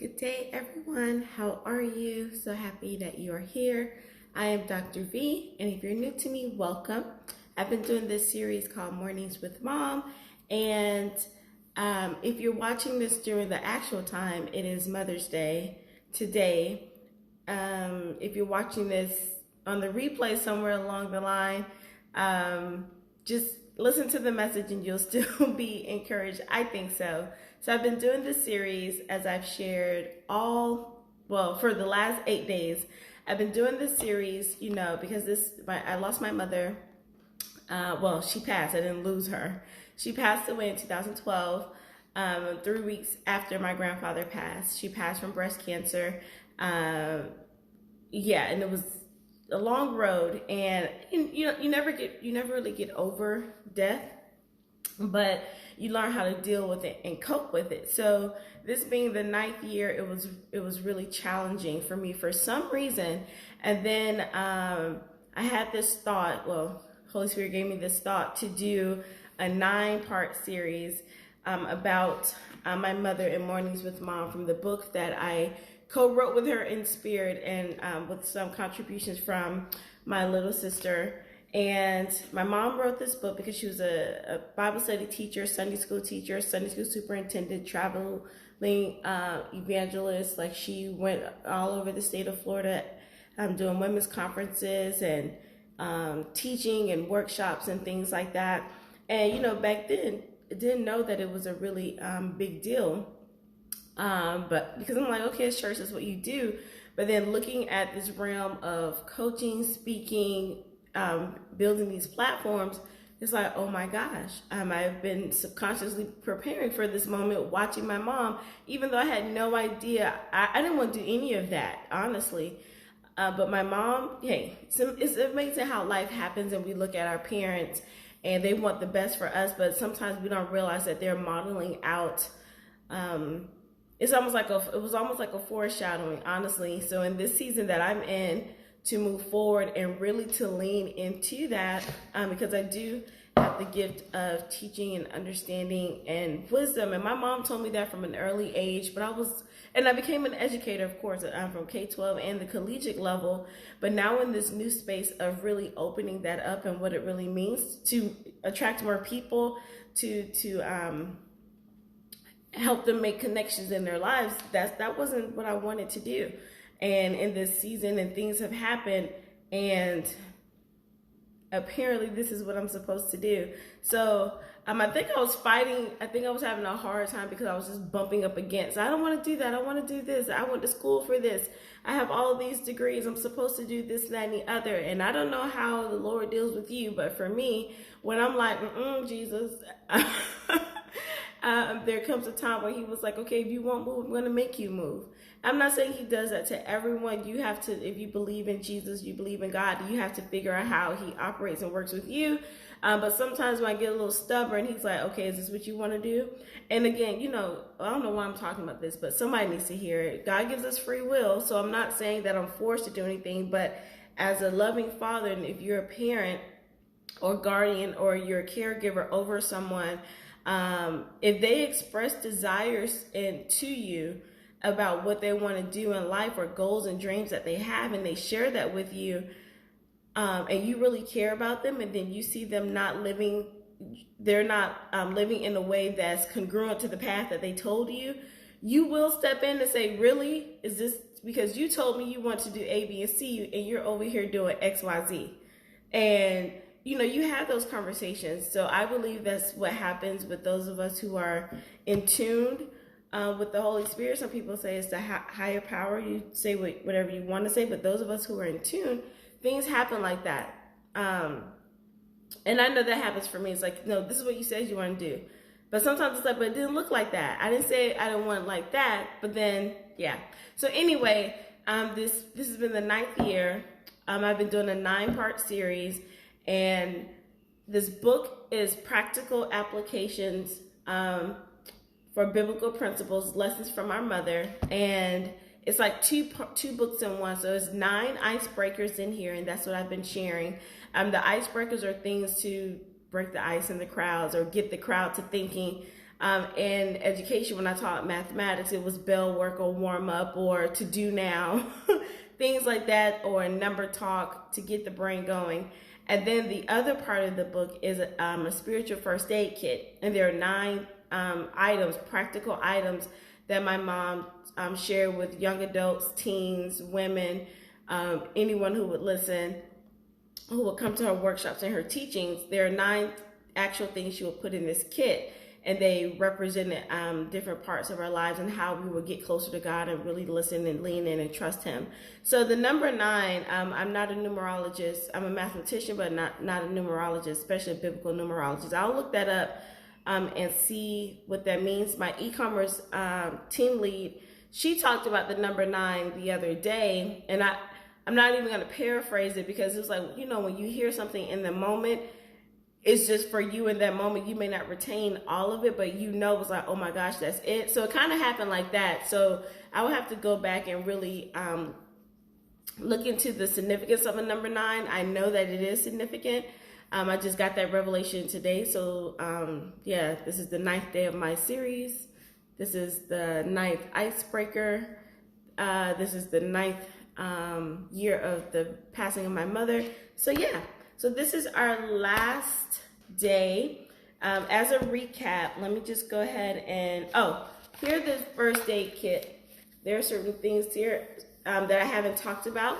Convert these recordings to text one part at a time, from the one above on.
Good day, everyone. How are you? So happy that you are here. I am Dr. V, and if you're new to me, welcome. I've been doing this series called Mornings with Mom, and if you're watching this during the actual time, it is Mother's Day today. If you're watching this on the replay somewhere along the line, just listen to the message and you'll still be encouraged. I think so. So I've been doing this series, as I've shared for the last 8 days. I've been doing this series, because I lost my mother. She passed. I didn't lose her. She passed away in 2012, 3 weeks after my grandfather passed. She passed from breast cancer. And it was a long road, and you never really get over death, but you learn how to deal with it and cope with it. So this being the 9th year, it was really challenging for me for some reason. And then I had this thought. Holy Spirit gave me this thought to do a 9-part series about my mother in Mornings with Mom, from the book that I co-wrote with her in spirit, and with some contributions from my little sister. And my mom wrote this book because she was a Bible study teacher, Sunday school teacher, Sunday school superintendent, traveling evangelist. Like, she went all over the state of Florida doing women's conferences and teaching and workshops and things like that. And back then I didn't know that it was a really big deal. But because I'm like, okay, it's church, that's what you do. But then looking at this realm of coaching, speaking, building these platforms, it's like, oh my gosh, I've been subconsciously preparing for this moment, watching my mom, even though I had no idea. I didn't want to do any of that, honestly. But my mom, it's amazing how life happens, and we look at our parents and they want the best for us, but sometimes we don't realize that they're modeling out. It was almost like a foreshadowing, honestly. So in this season that I'm in, to move forward and really to lean into that, because I do have the gift of teaching and understanding and wisdom. And my mom told me that from an early age, but I became an educator, of course, from K-12 and the collegiate level. But now in this new space of really opening that up and what it really means to attract more people, to help them make connections in their lives, that wasn't what I wanted to do. And in this season, and things have happened, and apparently this is what I'm supposed to do. So I think I was having a hard time because I was just bumping up against, I don't want to do that, I want to do this, I went to school for this, I have all of these degrees, I'm supposed to do this, that, and the other. And I don't know how the Lord deals with you, but for me, when I'm like, Jesus, there comes a time when he was like, okay, if you won't move, I'm going to make you move. I'm not saying he does that to everyone. You have to, if you believe in Jesus, you believe in God, you have to figure out how he operates and works with you. But sometimes when I get a little stubborn, he's like, okay, is this what you want to do? And again, I don't know why I'm talking about this, but somebody needs to hear it. God gives us free will. So I'm not saying that I'm forced to do anything, but as a loving father, and if you're a parent or guardian or you're a caregiver over someone, if they express desires to you about what they want to do in life, or goals and dreams that they have, and they share that with you, and you really care about them, and then you see them living in a way that's congruent to the path that they told you, you will step in and say, really? Is this because you told me you want to do A, B, and C, and you're over here doing X, Y, Z? And you have those conversations. So I believe that's what happens with those of us who are in tune with the Holy Spirit. Some people say it's the higher power. You say whatever you want to say, but those of us who are in tune, things happen like that. And I know that happens for me. It's like, no, this is what you said you want to do. But sometimes it's like, but it didn't look like that. I didn't say I didn't want it like that, but then, yeah. So anyway, this has been the 9th year. I've been doing a 9-part series. And this book is practical applications for biblical principles, lessons from our mother. And it's like two books in one. So it's 9 icebreakers in here, and that's what I've been sharing. The icebreakers are things to break the ice in the crowds, or get the crowd to thinking In education, when I taught mathematics, it was bell work or warm up or to do now, things like that, or number talk to get the brain going. And then the other part of the book is a spiritual first aid kit. And there are 9 items, practical items that my mom shared with young adults, teens, women, anyone who would listen, who would come to her workshops and her teachings. There are 9 actual things she would put in this kit, and they represented different parts of our lives and how we would get closer to God and really listen and lean in and trust Him. So the number 9, I'm not a numerologist. I'm a mathematician, but not a numerologist, especially a biblical numerologist. I'll look that up and see what that means. My e-commerce team lead, she talked about the number 9 the other day, and I'm not even going to paraphrase it, because it was like, you know, when you hear something in the moment, it's just for you in that moment. You may not retain all of it, but you know, it's like, oh my gosh, that's it. So it kind of happened like that. So I will have to go back and really look into the significance of a number 9. I know that it is significant. I just got that revelation today. So yeah, this is the 9th day of my series. This is the 9th icebreaker. This is the 9th year of the passing of my mother. So yeah, so this is our last day. As a recap, let me just go ahead and, here's the first aid kit. There are certain things here that I haven't talked about.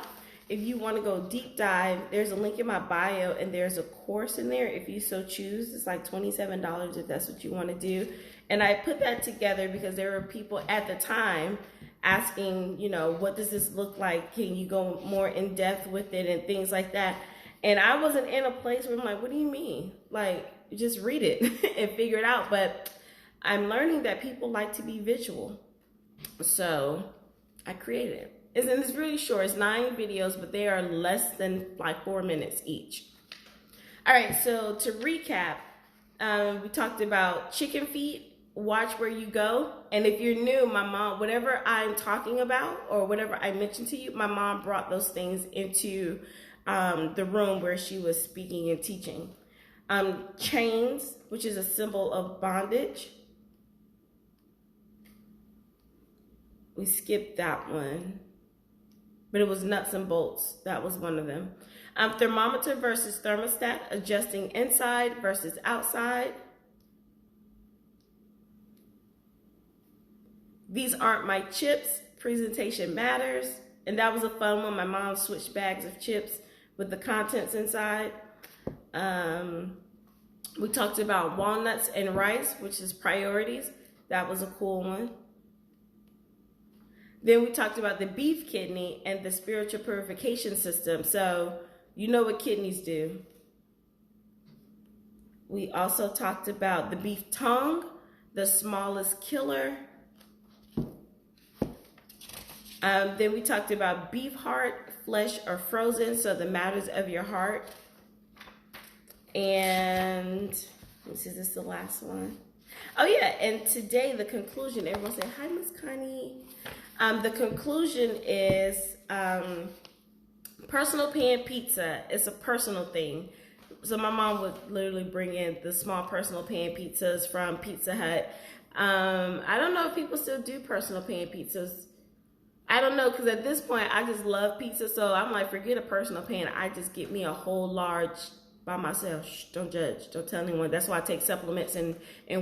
If you want to go deep dive, there's a link in my bio, and there's a course in there if you so choose. It's like $27 if that's what you want to do. And I put that together because there were people at the time asking, you know, what does this look like? Can you go more in depth with it and things like that? And I wasn't in a place where I'm like, what do you mean? Like, just read it and figure it out. But I'm learning that people like to be visual. So I created it. And it's really short. It's 9 videos, but they are less than like 4 minutes each. All right, so to recap, we talked about chicken feet, watch where you go. And if you're new, my mom, whatever I'm talking about or whatever I mentioned to you, my mom brought those things into the room where she was speaking and teaching. Chains, which is a symbol of bondage. We skipped that one, but it was nuts and bolts. That was one of them. Thermometer versus thermostat, adjusting inside versus outside. These aren't my chips, presentation matters. And that was a fun one. My mom switched bags of chips with the contents inside. We talked about walnuts and rice, which is priorities. That was a cool one. Then we talked about the beef kidney and the spiritual purification system. So you know what kidneys do. We also talked about the beef tongue, the smallest killer. Then we talked about beef heart, flesh or frozen, so the matters of your heart. And let me see, this is the last one. Oh yeah, and today the conclusion, everyone say, hi, Miss Connie. The conclusion is personal pan pizza. It's a personal thing. So my mom would literally bring in the small personal pan pizzas from Pizza Hut. I don't know if people still do personal pan pizzas. I don't know, because at this point, I just love pizza. So I'm like, forget a personal pan. I just get me a whole large by myself. Shh, don't judge. Don't tell anyone. That's why I take supplements and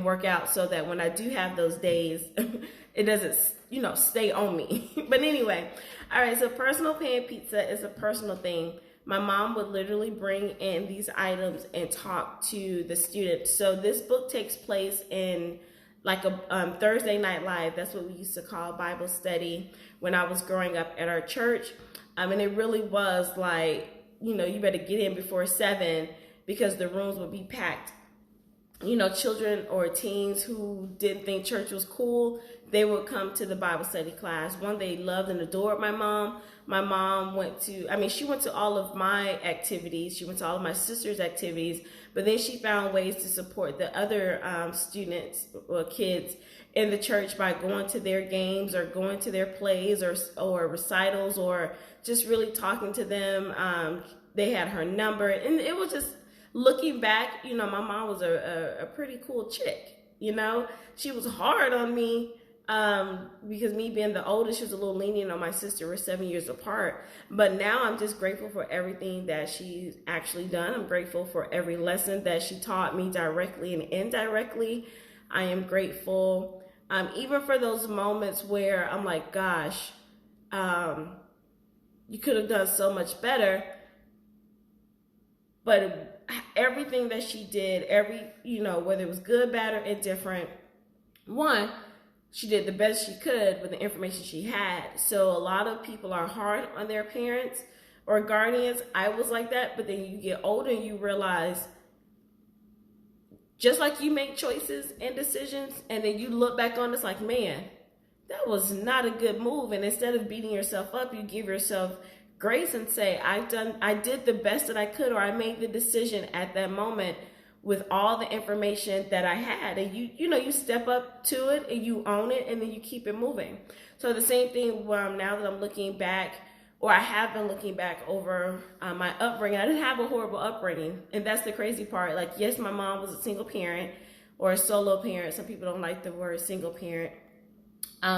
work out, so that when I do have those days, it doesn't, you know, stay on me. But anyway, all right, so personal pan pizza is a personal thing. My mom would literally bring in these items and talk to the students. So this book takes place in like a Thursday Night Live. That's what we used to call Bible study when I was growing up at our church. And it really was like, you know, you better get in before 7 because the rooms would be packed. You know, children or teens who didn't think church was cool, they would come to the Bible study class. One, they loved and adored my mom. My mom went to, she went to all of my activities. She went to all of my sister's activities, but then she found ways to support the other students or kids in the church by going to their games or going to their plays or recitals or just really talking to them. They had her number, and it was just, looking back, you know, my mom was a pretty cool chick. you know? She was hard on me because me being the oldest, she was a little lenient on my sister. We're 7 years apart. But now I'm just grateful for everything that she's actually done. I'm grateful for every lesson that she taught me directly and indirectly. I am grateful even for those moments where I'm like, gosh, you could have done so much better. But everything that she did, whether it was good, bad, or indifferent, one, she did the best she could with the information she had. So a lot of people are hard on their parents or guardians. I was like that, but then you get older and you realize, just like you make choices and decisions, and then you look back on this like, man, that was not a good move. And instead of beating yourself up, you give yourself grace and say, I did the best that I could, or I made the decision at that moment with all the information that I had. And you step up to it and you own it, and then you keep it moving. So the same thing now that I'm looking back, or I have been looking back over my upbringing. I didn't have a horrible upbringing. And that's the crazy part. Like, yes, my mom was a single parent or a solo parent. Some people don't like the word single parent.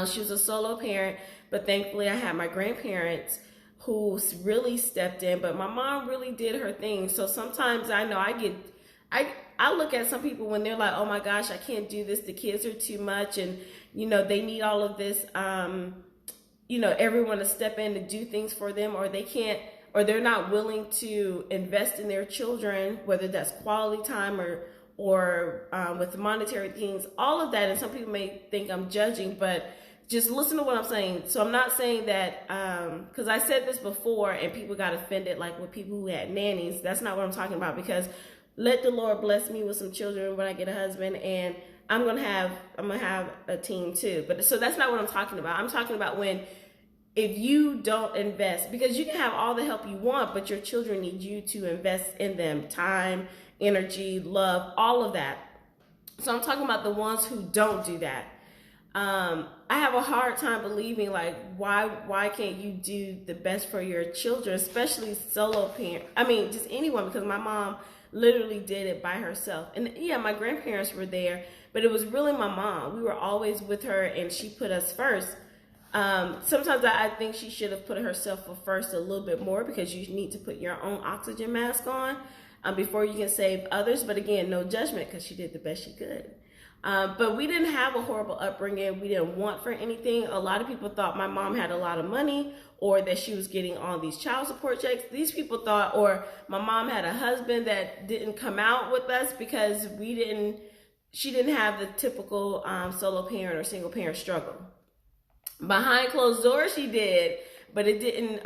She was a solo parent, but thankfully I had my grandparents who really stepped in. But my mom really did her thing. So sometimes I know I look at some people when they're like, oh my gosh, I can't do this. The kids are too much. And, they need all of this, everyone to step in to do things for them, or they can't, or they're not willing to invest in their children, whether that's quality time or with monetary things, all of that. And some people may think I'm judging, but just listen to what I'm saying. So I'm not saying that, because I said this before and people got offended, like with people who had nannies. That's not what I'm talking about, because let the Lord bless me with some children when I get a husband, and I'm gonna have a team too. But so that's not what I'm talking about. I'm talking about if you don't invest, because you can have all the help you want, but your children need you to invest in them, time, energy, love, all of that. So I'm talking about the ones who don't do that. I have a hard time believing, like, why can't you do the best for your children, especially solo parent? I mean, just anyone, because my mom literally did it by herself. And yeah, my grandparents were there, but it was really my mom. We were always with her, and she put us first. Sometimes I think she should have put herself first a little bit more, because you need to put your own oxygen mask on before you can save others. But again, no judgment, because she did the best she could. But we didn't have a horrible upbringing. We didn't want for anything. A lot of people thought my mom had a lot of money, or that she was getting all these child support checks. These people thought, or my mom had a husband that didn't come out with us because she didn't have the typical solo parent or single parent struggle. Behind closed doors, she did, but it didn't.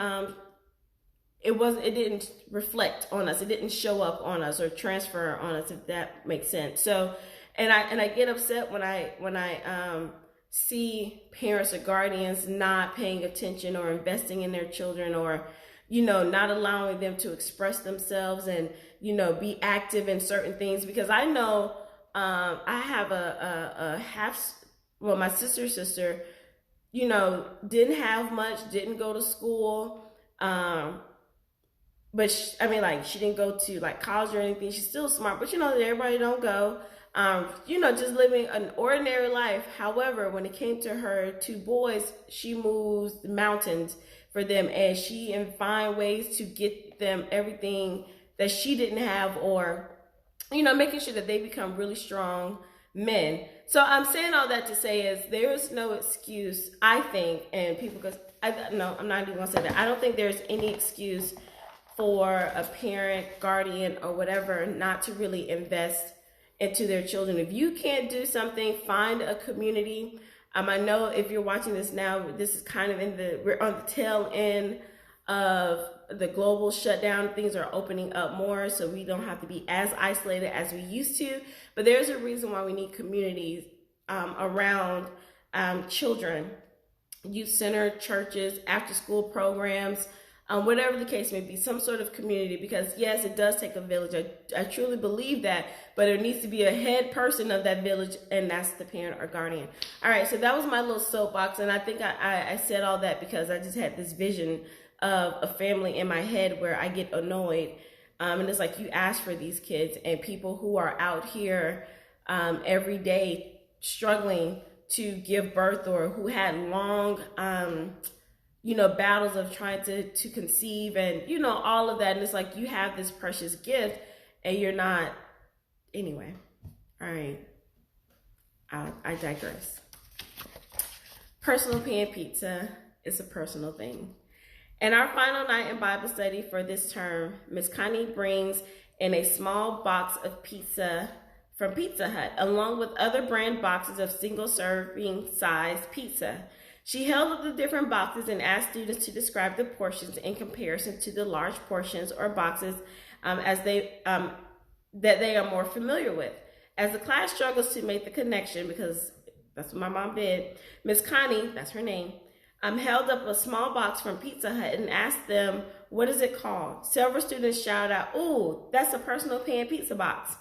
It didn't reflect on us. It didn't show up on us or transfer on us, if that makes sense. So, and I get upset when I see parents or guardians not paying attention or investing in their children, or not allowing them to express themselves and be active in certain things. Because I know I have my sister's sister. Didn't have much, didn't go to school. But she didn't go to like college or anything. She's still smart, but everybody don't go. Just living an ordinary life. However, when it came to her two boys, she moves mountains for them, and she find ways to get them everything that she didn't have, or, making sure that they become really strong men. So I'm saying all that to say is there's no excuse, I think, and people I'm not even gonna say that. I don't think there's any excuse for a parent, guardian, or whatever not to really invest into their children. If you can't do something, find a community. I know if you're watching this now, this is kind of we're on the tail end of the global shutdown. Things are opening up more, so we don't have to be as isolated as we used to. But there's a reason why we need communities around children, youth center, churches, after school programs, whatever the case may be, some sort of community. Because yes, it does take a village. I truly believe that, but there needs to be a head person of that village, and that's the parent or guardian. All right, so that was my little soapbox, and I think I said all that because I just had this vision of a family in my head where I get annoyed. And it's like, you ask for these kids, and people who are out here every day struggling to give birth, or who had long battles of trying to conceive, and all of that. And it's like, you have this precious gift and you're not. Anyway, all right, I digress. Personal pan pizza is a personal thing. In our final night in Bible study for this term, Miss Connie brings in a small box of pizza from Pizza Hut, along with other brand boxes of single-serving size pizza. She held up the different boxes and asked students to describe the portions in comparison to the large portions or boxes that they are more familiar with. As the class struggles to make the connection, because that's what my mom did, Miss Connie, that's her name, held up a small box from Pizza Hut and asked them, what is it called? Several students shouted out, "Ooh, that's a personal pan pizza box."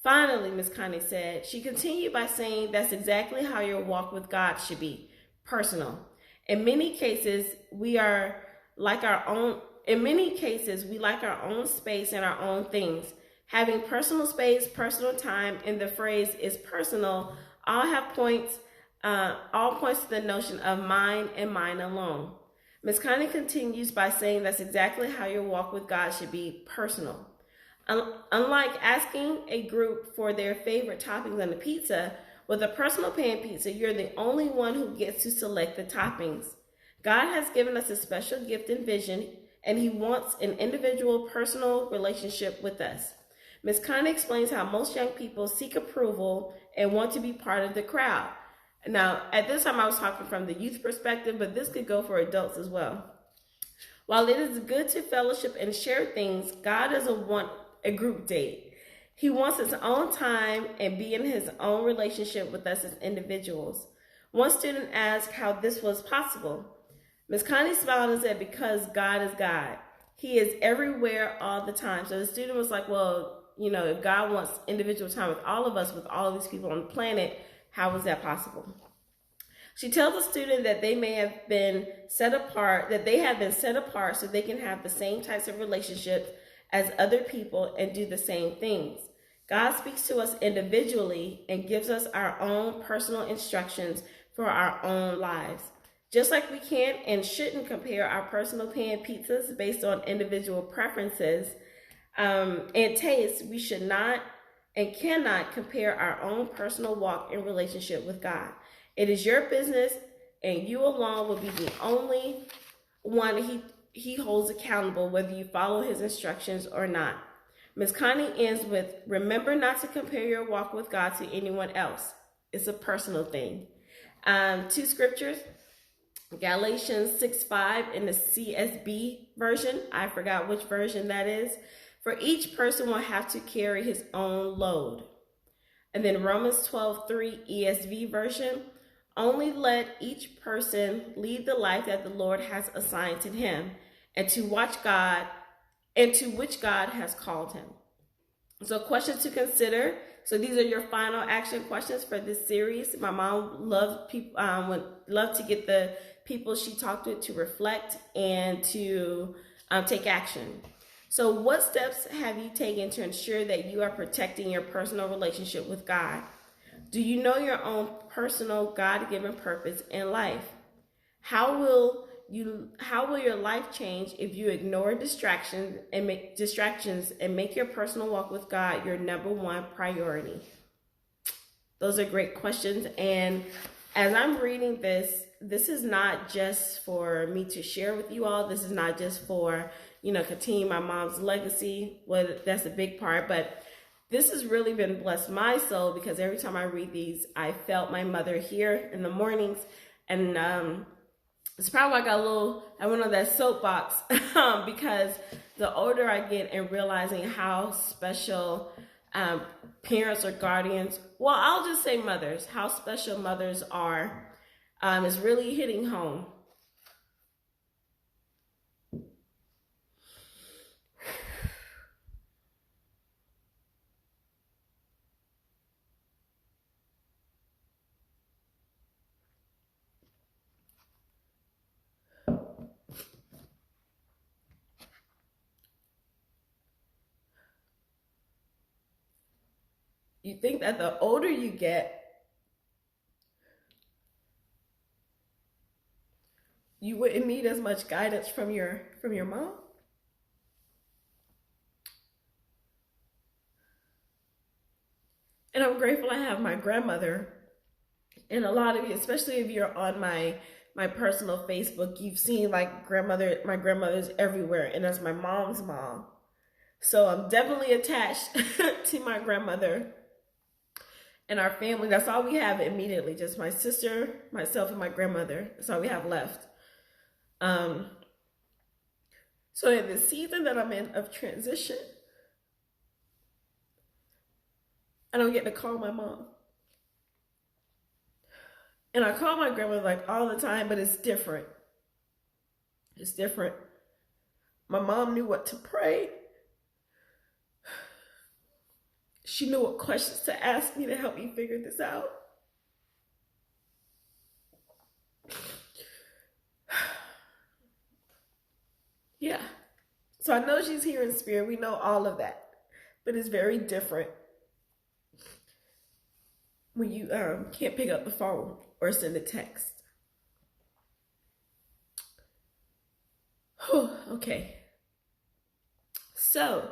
Finally, Miss Connie said, she continued by saying, that's exactly how your walk with God should be, personal. In many cases, we like our own space and our own things. Having personal space, personal time, and the phrase is personal all points to the notion of mine and mine alone. Ms. Connie continues by saying that's exactly how your walk with God should be, personal. Unlike asking a group for their favorite toppings on the pizza, with a personal pan pizza, you're the only one who gets to select the toppings. God has given us a special gift and vision, and he wants an individual, personal relationship with us. Ms. Connie explains how most young people seek approval and want to be part of the crowd. Now, at this time, I was talking from the youth perspective, but this could go for adults as well. While it is good to fellowship and share things, God doesn't want a group date. He wants his own time and be in his own relationship with us as individuals. One student asked how this was possible. Ms. Connie smiled and said, because God is God. He is everywhere all the time. So the student was like, well, if God wants individual time with all of us, with all of these people on the planet, how is that possible? She tells the student that they have been set apart so they can have the same types of relationships as other people and do the same things. God speaks to us individually and gives us our own personal instructions for our own lives. Just like we can't and shouldn't compare our personal pan pizzas based on individual preferences and tastes, we should not and cannot compare our own personal walk and relationship with God. It is your business, and you alone will be the only one he holds accountable, whether you follow his instructions or not. Ms. Connie ends with, remember not to compare your walk with God to anyone else. It's a personal thing. 2 scriptures, Galatians 6:5 in the CSB version. I forgot which version that is. For each person will have to carry his own load. And then Romans 12:3 ESV version. Only let each person lead the life that the Lord has assigned to him, and to which God has called him. So questions to consider. So these are your final action questions for this series. My mom would love to get the people she talked to reflect and to take action. So what steps have you taken to ensure that you are protecting your personal relationship with God? Do you know your own personal God-given purpose in life? How will your life change if you ignore distractions and make your personal walk with God your number one priority? Those are great questions. And as I'm reading this is not just for me to share with you all. This is not just for, continue my mom's legacy. Well, that's a big part, but this has really been blessed my soul, because every time I read these, I felt my mother here in the mornings. And it's probably I went on that soapbox because the older I get and realizing how special parents or guardians, well, I'll just say mothers, how special mothers are, is really hitting home. You think that the older you get, you wouldn't need as much guidance from your mom. And I'm grateful I have my grandmother. And a lot of you, especially if you're on my personal Facebook, you've seen like my grandmother's everywhere, and that's my mom's mom. So I'm definitely attached to my grandmother and our family. That's all we have immediately, just my sister, myself, and my grandmother. That's all we have left. So in the season that I'm in of transition, I don't get to call my mom. And I call my grandmother like all the time, but it's different. It's different. My mom knew what to pray. She knew what questions to ask me to help me figure this out. Yeah. So I know she's here in spirit. We know all of that. But it's very different when you can't pick up the phone or send a text. Okay. So,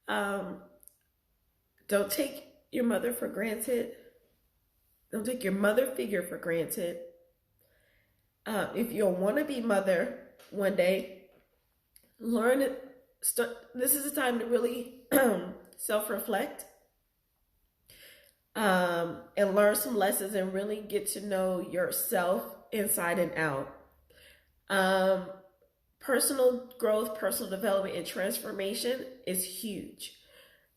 don't take your mother for granted. Don't take your mother figure for granted. If you want to be mother one day, learn it. This is a time to really self-reflect and learn some lessons and really get to know yourself inside and out. Personal growth, personal development, and transformation is huge.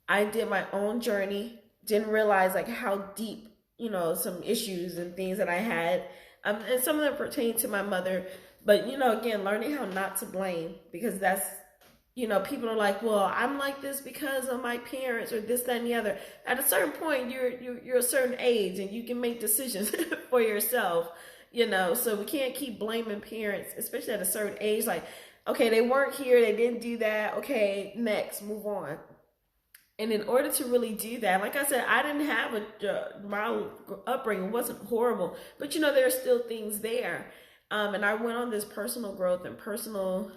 I did my own journey, didn't realize like how deep, some issues and things that I had. And some of them pertain to my mother, but again, learning how not to blame, because that's, people are like, well, I'm like this because of my parents or this, that, and the other. At a certain point, you're a certain age and you can make decisions for yourself, so we can't keep blaming parents, especially at a certain age. Like, okay, they weren't here, they didn't do that. Okay, next, move on. And in order to really do that, like I said, I didn't have my upbringing wasn't horrible, but there are still things there. And I went on this personal growth and personal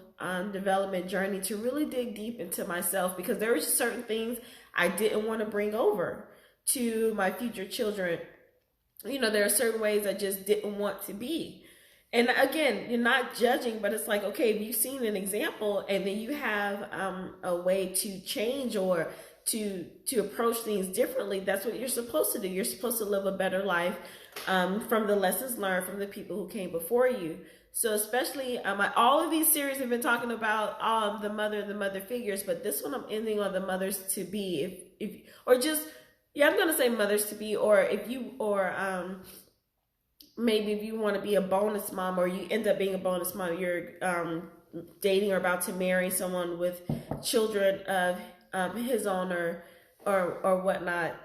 development journey to really dig deep into myself, because there were just certain things I didn't want to bring over to my future children. There are certain ways I just didn't want to be. And again, you're not judging, but it's like, okay, if you've seen an example and then you have a way to change or to approach things differently, that's what you're supposed to do. You're supposed to live a better life from the lessons learned from the people who came before you. So especially, all of these series have been talking about the mother figures, but this one I'm ending on the mothers to be. I'm going to say mothers to be, or maybe if you want to be a bonus mom, or you end up being a bonus mom, you're dating or about to marry someone with children of his own or whatnot.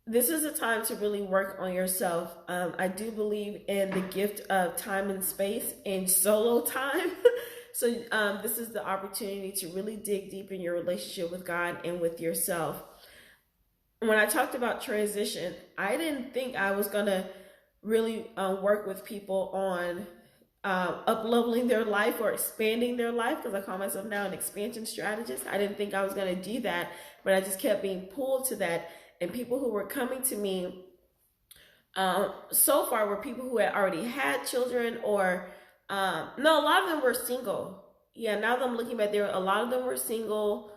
This is a time to really work on yourself. I do believe in the gift of time and space and solo time. So this is the opportunity to really dig deep in your relationship with God and with yourself. When I talked about transition, I didn't think I was going to really work with people on up-leveling their life or expanding their life, because I call myself now an expansion strategist. I didn't think I was going to do that, but I just kept being pulled to that. And people who were coming to me so far were people who had already had children, or no, a lot of them were single. Yeah, now that I'm looking back there, a lot of them were single,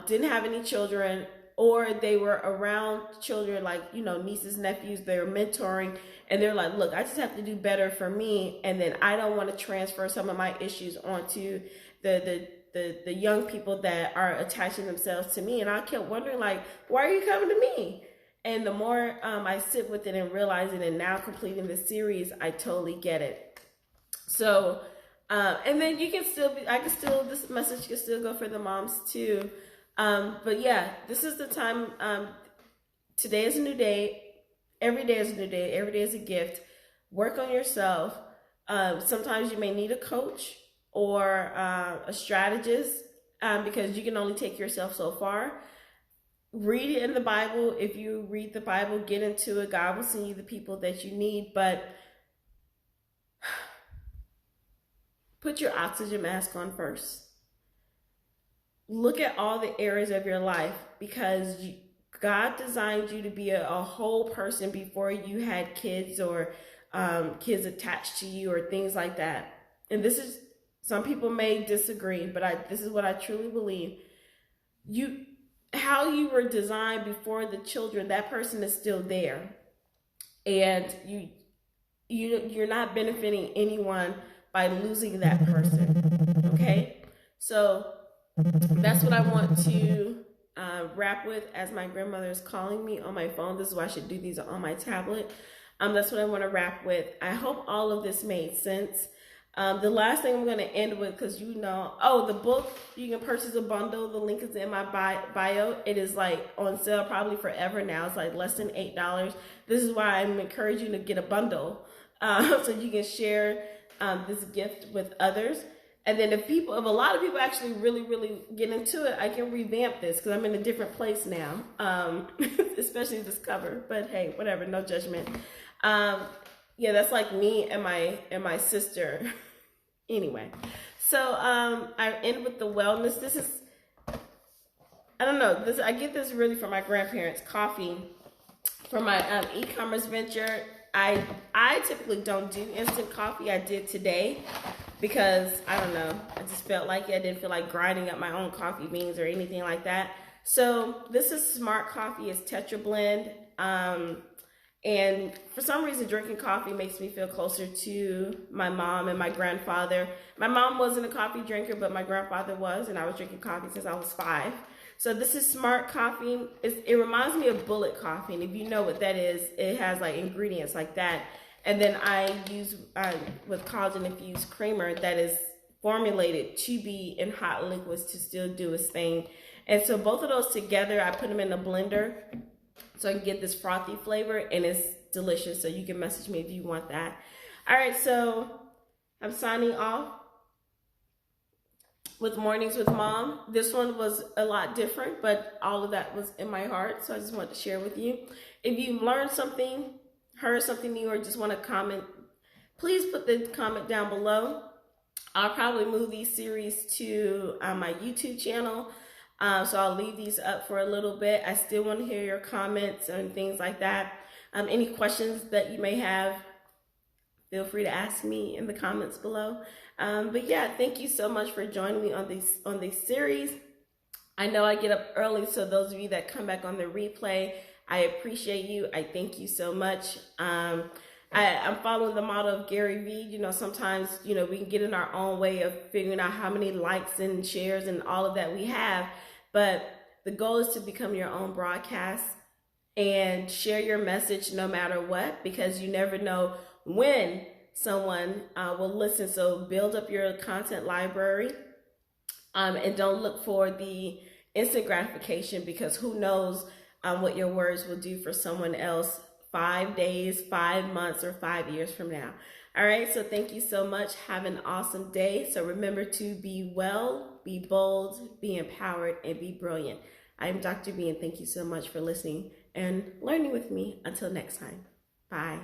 didn't have any children, or they were around children, like, nieces, nephews, they were mentoring, and they're like, look, I just have to do better for me, and then I don't want to transfer some of my issues onto the young people that are attaching themselves to me. And I kept wondering, like, why are you coming to me? And the more I sit with it and realize it, and now completing this series, I totally get it. So, and then you can still this message can still go for the moms too. But yeah, this is the time. Today is a new day. Every day is a new day. Every day is a gift. Work on yourself. Sometimes you may need a coach or a strategist, because you can only take yourself so far. read it in the Bible. If you read the Bible, get into it. God will send you the people that you need, but put your oxygen mask on first. Look at all the areas of your life, because God designed you to be a whole person before you had kids or kids attached to you or things like that. And this is, some people may disagree, but this is what I truly believe. How you were designed before the children, that person is still there, and you're not benefiting anyone by losing that person. Okay, so that's what I want to wrap with, as my grandmother is calling me on my phone. This is why I should do these on my tablet. That's what I want to wrap with. I hope all of this made sense. The last thing I'm going to end with, because the book, you can purchase a bundle. The link is in my bio. It is like on sale probably forever now. It's like less than $8. This is why I'm encouraging you to get a bundle so you can share this gift with others. And then if a lot of people actually really, really get into it, I can revamp this because I'm in a different place now, especially this cover. But hey, whatever, no judgment. Yeah, that's like me and my sister. Anyway, so I end with the wellness. This is, I don't know, I get this really from my grandparents. Coffee for my e-commerce venture. I typically don't do instant coffee. I did today because I don't know, I just felt like it. I didn't feel like grinding up my own coffee beans or anything like that. So this is Smart Coffee. It's Tetra Blend. And for some reason, drinking coffee makes me feel closer to my mom and my grandfather. My mom wasn't a coffee drinker, but my grandfather was, and I was drinking coffee since I was 5. So this is Smart Coffee. It reminds me of bullet coffee, and if you know what that is, it has like ingredients like that. And then I use with collagen infused creamer that is formulated to be in hot liquids to still do its thing. And so both of those together, I put them in a blender so I can get this frothy flavor, and it's delicious. So you can message me if you want that. All right, so I'm signing off with Mornings with Mom. This one was a lot different, but all of that was in my heart, so I just wanted to share with you. If you learned something, heard something new, or just want to comment, please put the comment down below. I'll probably move these series to my YouTube channel. So I'll leave these up for a little bit. I still want to hear your comments and things like that. Any questions that you may have, feel free to ask me in the comments below. But yeah, thank you so much for joining me on these series. I know I get up early, so those of you that come back on the replay, I appreciate you. I thank you so much. I'm following the model of Gary Vee. Sometimes, we can get in our own way of figuring out how many likes and shares and all of that we have. But the goal is to become your own broadcast and share your message no matter what, because you never know when someone will listen. So build up your content library and don't look for the instant gratification, because who knows what your words will do for someone else 5 days, 5 months, or 5 years from now. All right, so thank you so much. Have an awesome day. So remember to be well, be bold, be empowered, and be brilliant. I am Dr. B, and thank you so much for listening and learning with me. Until next time, bye.